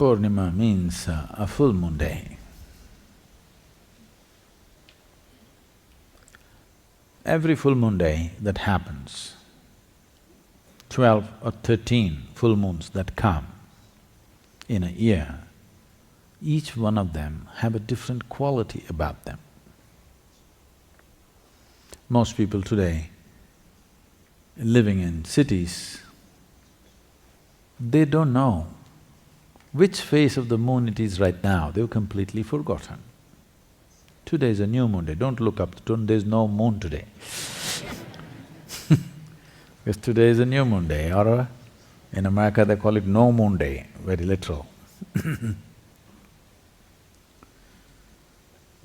Purnima means a full moon day. Every full moon day that happens, 12 or 13 full moons that come in a year, each one of them have a different quality about them. Most people today living in cities, they don't know which phase of the moon it is right now, they've completely forgotten. Today is a new moon day, don't look up, there's no moon today because today is a new moon day, or in America they call it no moon day, very literal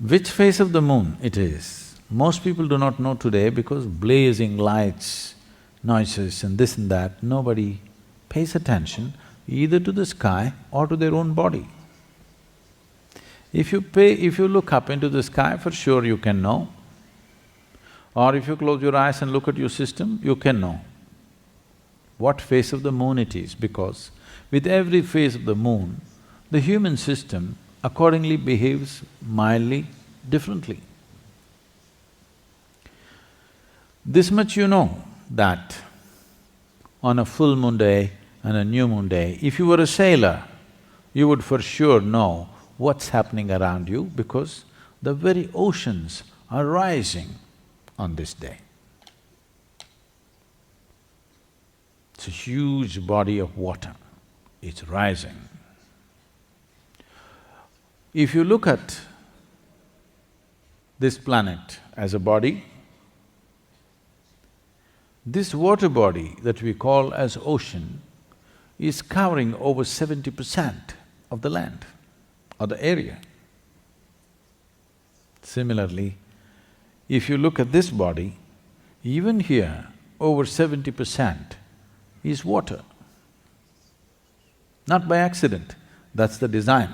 Which phase of the moon it is, most people do not know today because blazing lights, noises and this and that, nobody pays attention either to the sky or to their own body. If you look up into the sky, for sure you can know. Or if you close your eyes and look at your system, you can know what phase of the moon it is, because with every phase of the moon, the human system accordingly behaves mildly differently. This much you know, that on a full moon day and a new moon day, if you were a sailor, you would for sure know what's happening around you because the very oceans are rising on this day. It's a huge body of water, it's rising. If you look at this planet as a body, this water body that we call as ocean is covering over 70% of the land or the area. Similarly, if you look at this body, even here, over 70% is water. Not by accident, that's the design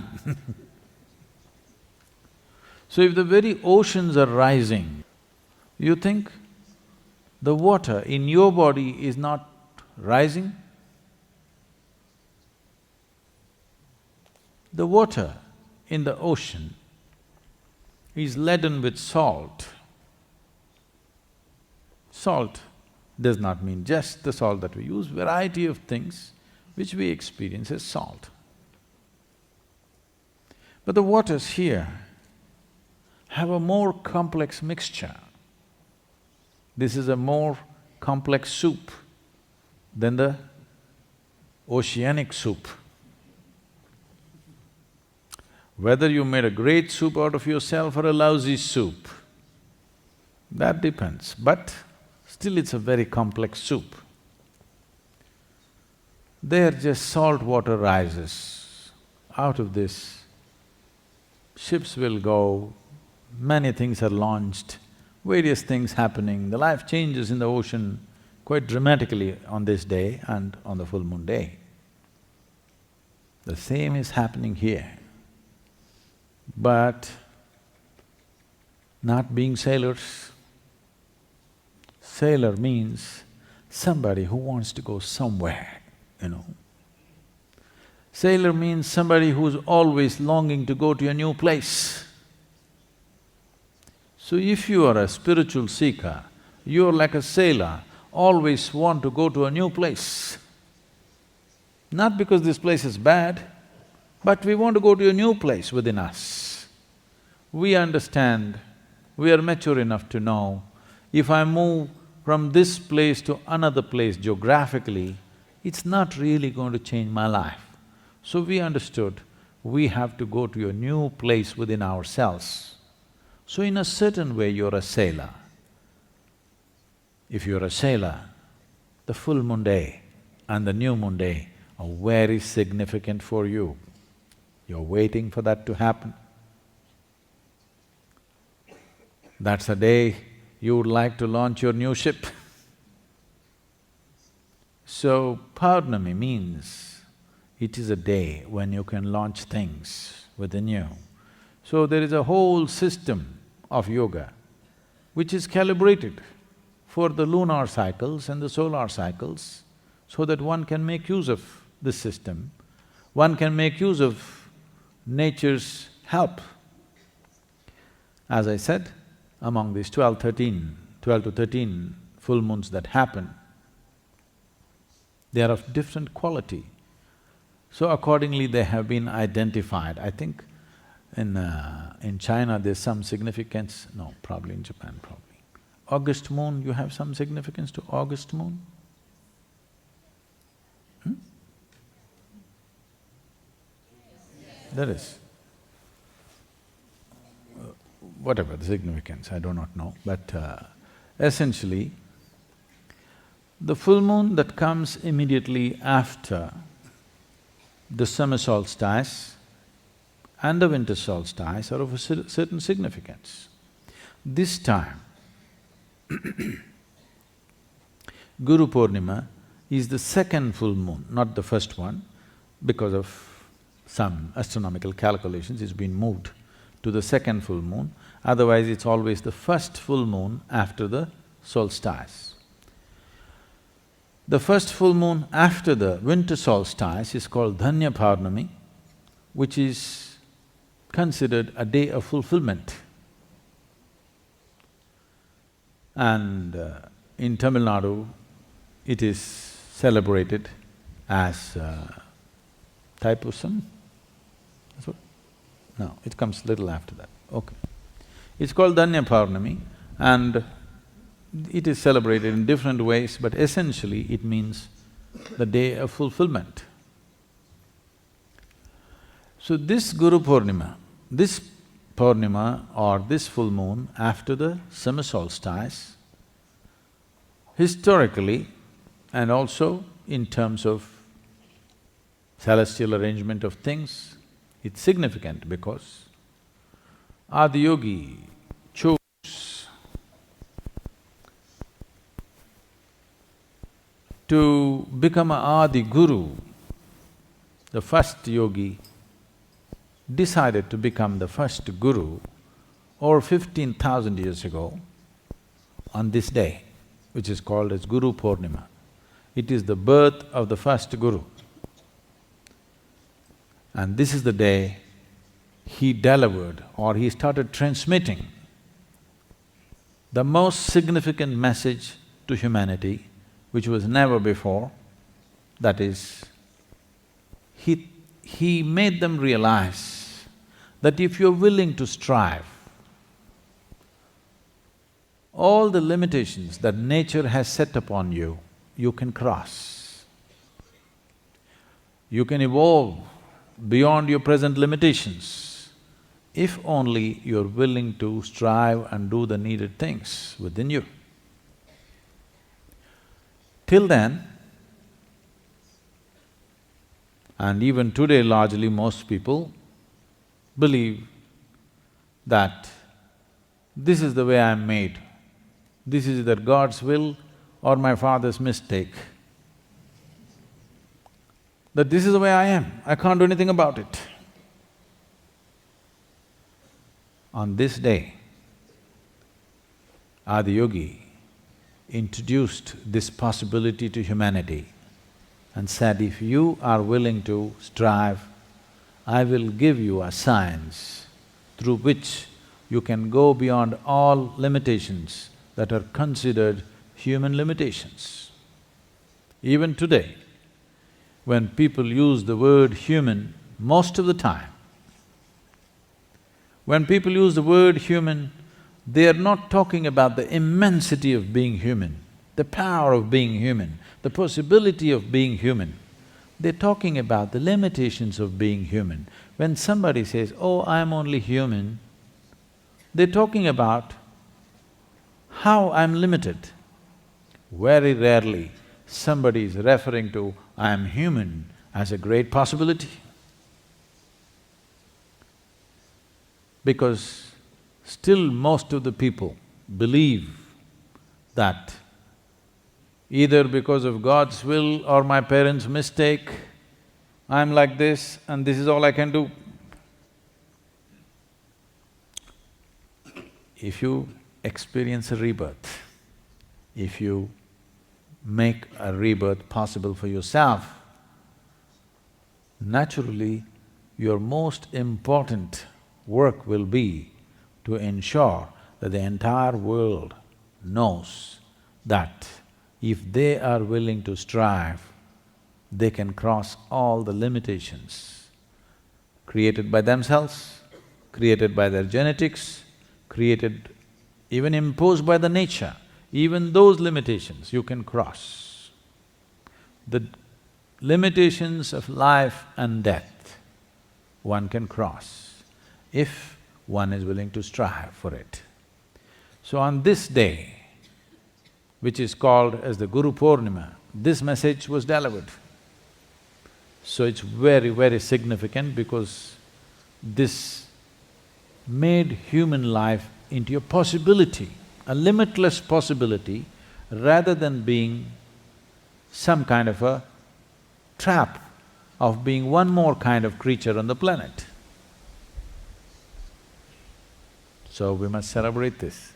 So if the very oceans are rising, you think the water in your body is not rising? The water in the ocean is laden with salt. Salt does not mean just the salt that we use, variety of things which we experience as salt. But the waters here have a more complex mixture. This is a more complex soup than the oceanic soup. Whether you made a great soup out of yourself or a lousy soup, that depends, but still it's a very complex soup. There just salt water rises. Out of this, ships will go, many things are launched, various things happening, the life changes in the ocean quite dramatically on this day and on the full moon day. The same is happening here. But not being sailors, sailor means somebody who wants to go somewhere, you know. Sailor means somebody who's always longing to go to a new place. So if you are a spiritual seeker, you're like a sailor, always want to go to a new place. Not because this place is bad, but we want to go to a new place within us. We understand, we are mature enough to know, if I move from this place to another place geographically, it's not really going to change my life. So we understood, we have to go to a new place within ourselves. So in a certain way, you're a sailor. If you're a sailor, the full moon day and the new moon day are very significant for you. You're waiting for that to happen. That's the day you would like to launch your new ship. So, Purnima means it is a day when you can launch things within you. So there is a whole system of yoga which is calibrated for the lunar cycles and the solar cycles so that one can make use of this system. one can make use of nature's help. As I said, among these 12 to 13 full moons that happen, they are of different quality. So accordingly they have been identified. I think in China there's some significance, no, probably in Japan probably. August moon, you have some significance to August moon? There is. Whatever the significance, I do not know, but essentially, the full moon that comes immediately after the summer solstice and the winter solstice are of a certain significance. This time, Guru Purnima is the second full moon, not the first one, because of some astronomical calculations, it's been moved to the second full moon. Otherwise, it's always the first full moon after the solstice. The first full moon after the winter solstice is called Dhanya Purnami, which is considered a day of fulfillment. And in Tamil Nadu, it is celebrated as Thaipusam. That's what? No, it comes little after that, okay. It's called Dhanya Purnami and it is celebrated in different ways, but essentially it means the day of fulfillment. So this Guru Purnima, this Purnima or this full moon after the summer solstice, historically and also in terms of celestial arrangement of things, it's significant because Adiyogi chose to become an Adi Guru. The first yogi decided to become the first Guru over 15,000 years ago on this day, which is called as Guru Purnima. It is the birth of the first Guru. And this is the day he delivered or he started transmitting the most significant message to humanity, which was never before. That is, he made them realize that if you're willing to strive, all the limitations that nature has set upon you, you can cross. You can evolve beyond your present limitations, if only you're willing to strive and do the needed things within you. Till then, and even today largely most people believe that this is the way I'm made, this is either God's will or my father's mistake. That this is the way I am, I can't do anything about it. On this day, Adiyogi introduced this possibility to humanity and said, if you are willing to strive, I will give you a science through which you can go beyond all limitations that are considered human limitations. Even today, when people use the word human, most of the time, when people use the word human, they are not talking about the immensity of being human, the power of being human, the possibility of being human. They're talking about the limitations of being human. When somebody says, oh, I'm only human, they're talking about how I'm limited. Very rarely somebody is referring to I'm human as a great possibility. Because still most of the people believe that either because of God's will or my parents' mistake, I'm like this and this is all I can do. If you experience a rebirth, if you make a rebirth possible for yourself, naturally your most important work will be to ensure that the entire world knows that if they are willing to strive, they can cross all the limitations created by themselves, created by their genetics, created, even imposed by the nature. Even those limitations you can cross. The limitations of life and death one can cross if one is willing to strive for it. So on this day, which is called as the Guru Purnima, this message was delivered. So it's very, very significant because this made human life into a possibility, a limitless possibility, rather than being some kind of a trap of being one more kind of creature on the planet. So we must celebrate this.